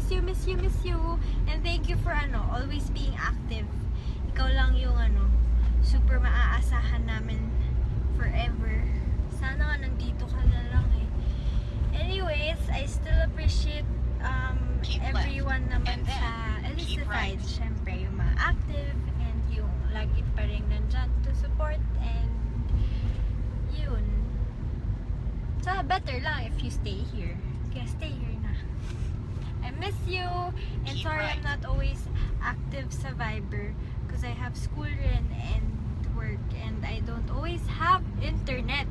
miss you. And thank you for always being active. Ikaw lang yung super maaasahan namin forever. Sana nga nandito ka na lang eh. Anyways, I still appreciate everyone naman sa Elizabeth. Syempre, yung mga active and yung lagi pa rin nandyan to support, and yun. So, better lang if you stay here. Kaya stay here na. I miss you, and sorry I'm not always active sa Viber because I have school rin and work, and I don't always have internet.